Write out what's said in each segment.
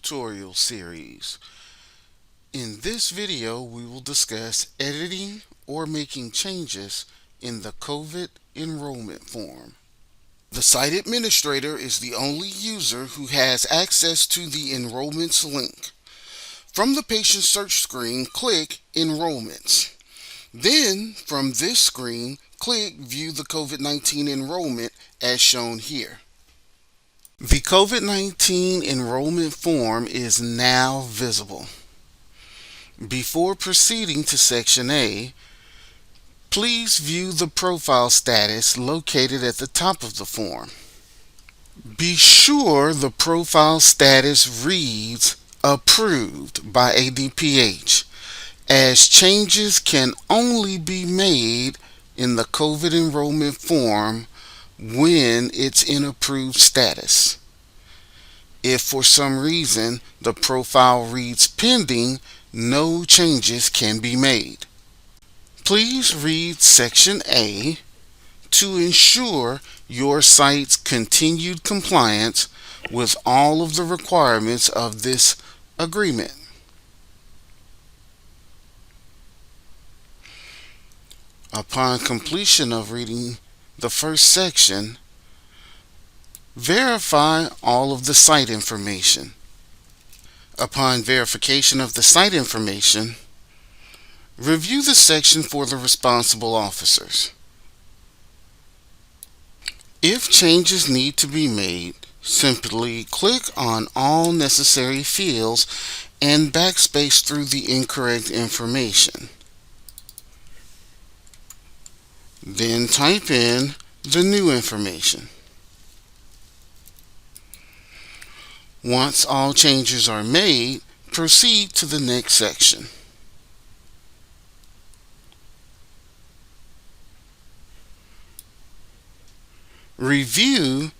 tutorial series. In this video, we will discuss editing or making changes in the COVID enrollment form. The site administrator is the only user who has access to the enrollments link. From the patient search screen, click Enrollments. Then, from this screen, click View the COVID-19 enrollment as shown here. The COVID-19 enrollment form is now visible. Before proceeding to Section A, please view the profile status located at the top of the form. Be sure the profile status reads Approved by ADPH, as changes can only be made in the COVID enrollment form when it's in approved status. If for some reason the profile reads pending, no changes can be made. Please read Section A to ensure your site's continued compliance with all of the requirements of this agreement. Upon completion of reading the first section, verify all of the site information. Upon verification of the site information, review the section for the responsible officers. If changes need to be made, simply click on all necessary fields and backspace through the incorrect information. Then type in the new information. Once all changes are made, proceed to the next section. Review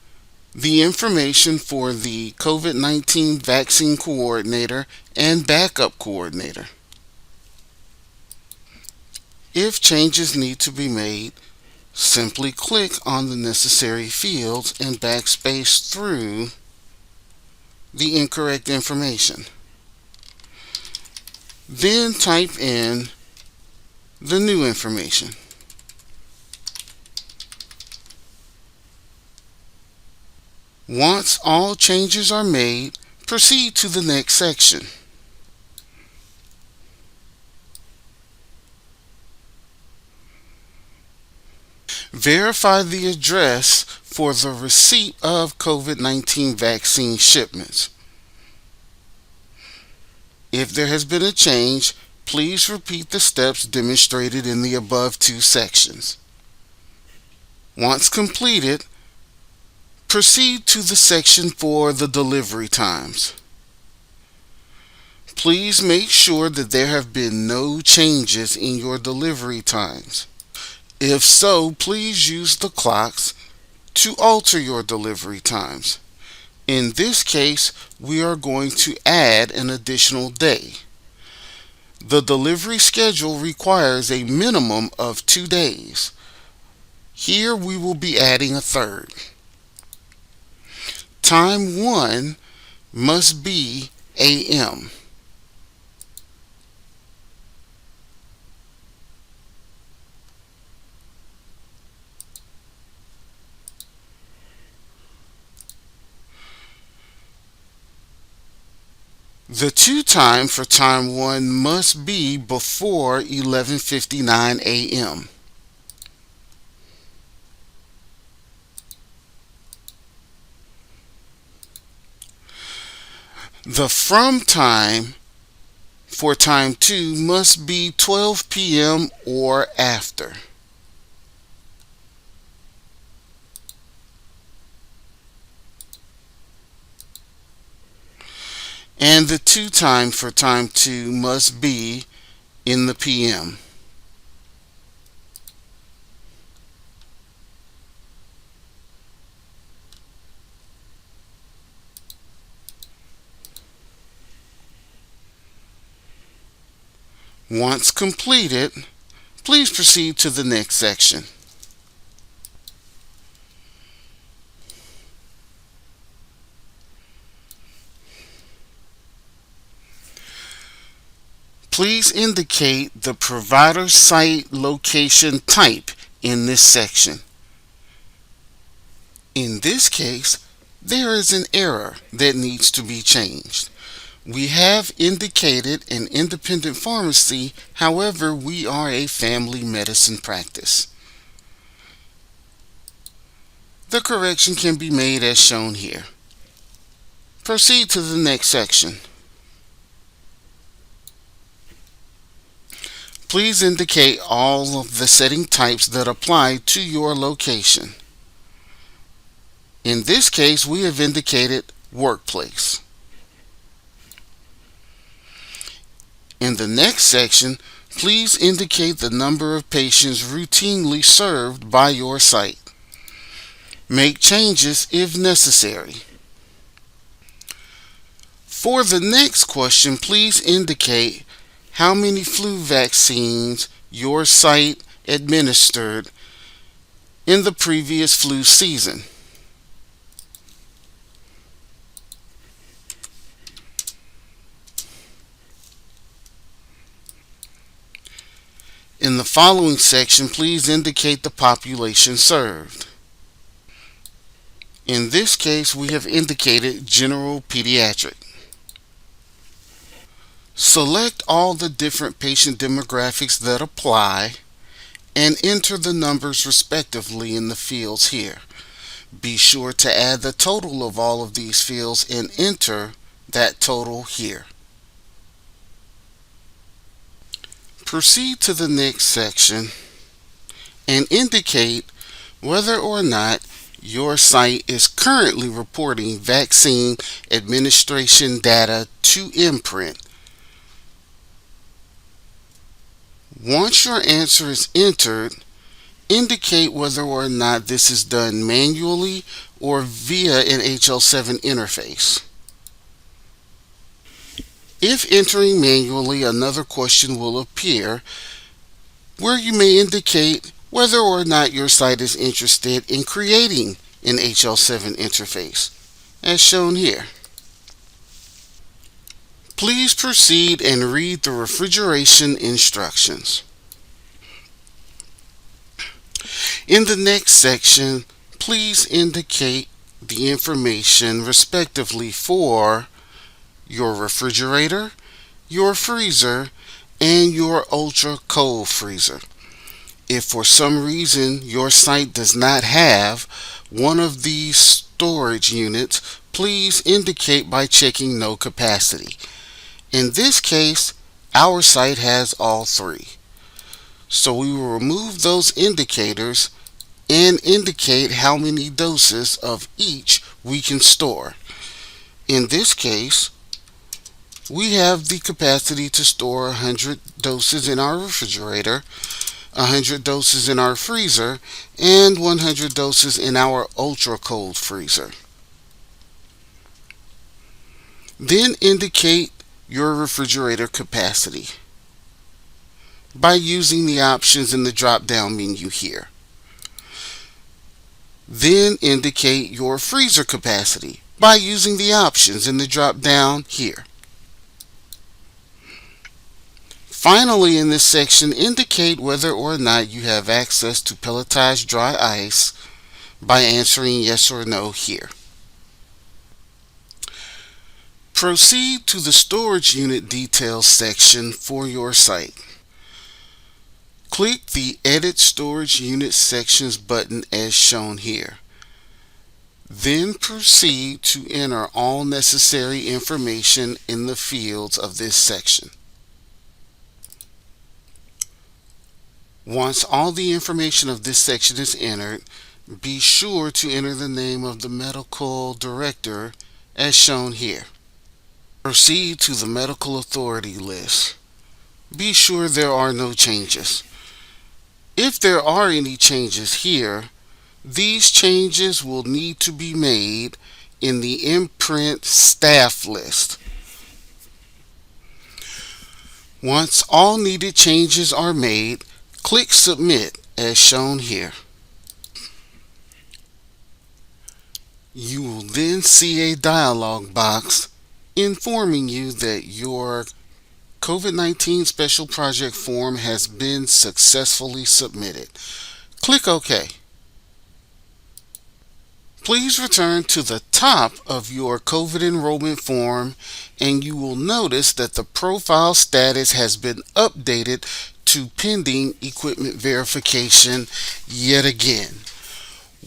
the information for the COVID-19 vaccine coordinator and backup coordinator. If changes need to be made, simply click on the necessary fields and backspace through the incorrect information. Then type in the new information. Once all changes are made, proceed to the next section. Verify the address for the receipt of COVID-19 vaccine shipments. If there has been a change, please repeat the steps demonstrated in the above two sections. Once completed, proceed to the section for the delivery times. Please make sure that there have been no changes in your delivery times. If so, please use the clocks to alter your delivery times. In this case, we are going to add an additional day. The delivery schedule requires a minimum of 2 days. Here we will be adding a third. Time 1 must be AM. The to time for time 1 must be before 11:59 a.m. The from time for time 2 must be 12 p.m. or after. And the to time for time 2 must be in the PM. Once completed, please proceed to the next section. Please indicate the provider site location type in this section. In this case, there is an error that needs to be changed. We have indicated an independent pharmacy, however, we are a family medicine practice. The correction can be made as shown here. Proceed to the next section. Please indicate all of the setting types that apply to your location. In this case, we have indicated workplace. In the next section, please indicate the number of patients routinely served by your site. Make changes if necessary. For the next question, please indicate how many flu vaccines your site administered in the previous flu season. In the following section, please indicate the population served. In this case, we have indicated general pediatric. Select all the different patient demographics that apply and enter the numbers respectively in the fields here. Be sure to add the total of all of these fields and enter that total here. Proceed to the next section and indicate whether or not your site is currently reporting vaccine administration data to ImmPRINT. Once your answer is entered, indicate whether or not this is done manually or via an HL7 interface. If entering manually, another question will appear where you may indicate whether or not your site is interested in creating an HL7 interface, as shown here. Please proceed and read the refrigeration instructions. In the next section, please indicate the information respectively for your refrigerator, your freezer, and your ultra cold freezer. If for some reason your site does not have one of these storage units, please indicate by checking no capacity. In this case, our site has all three. So we will remove those indicators and indicate how many doses of each we can store. In this case, we have the capacity to store 100 doses in our refrigerator, 100 doses in our freezer, and 100 doses in our ultra cold freezer. Then indicate your refrigerator capacity by using the options in the drop-down menu here. Then indicate your freezer capacity by using the options in the drop-down here. Finally, in this section, indicate whether or not you have access to pelletized dry ice by answering yes or no here. Proceed to the storage unit details section for your site. Click the Edit Storage Unit Sections button as shown here. Then proceed to enter all necessary information in the fields of this section. Once all the information of this section is entered, be sure to enter the name of the medical director as shown here. Proceed to the medical authority list. Be sure there are no changes. If there are any changes here, these changes will need to be made in the ImmPRINT staff list. Once all needed changes are made, click Submit as shown here. You will then see a dialog box informing you that your COVID-19 Special Project form has been successfully submitted. Click OK. Please return to the top of your COVID enrollment form and you will notice that the profile status has been updated to pending equipment verification yet again.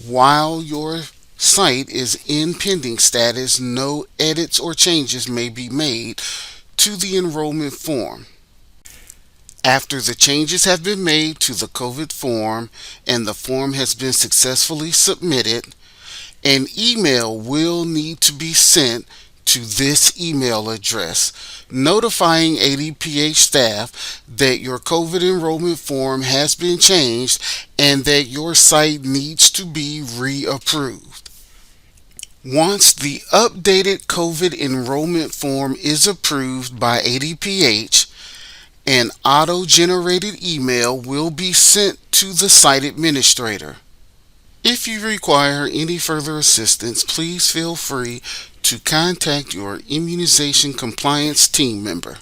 While your site is in pending status, no edits or changes may be made to the enrollment form. After the changes have been made to the COVID form and the form has been successfully submitted, an email will need to be sent to this email address notifying ADPH staff that your COVID enrollment form has been changed and that your site needs to be reapproved. Once the updated COVID enrollment form is approved by ADPH, an auto-generated email will be sent to the site administrator. If you require any further assistance, please feel free to contact your immunization compliance team member.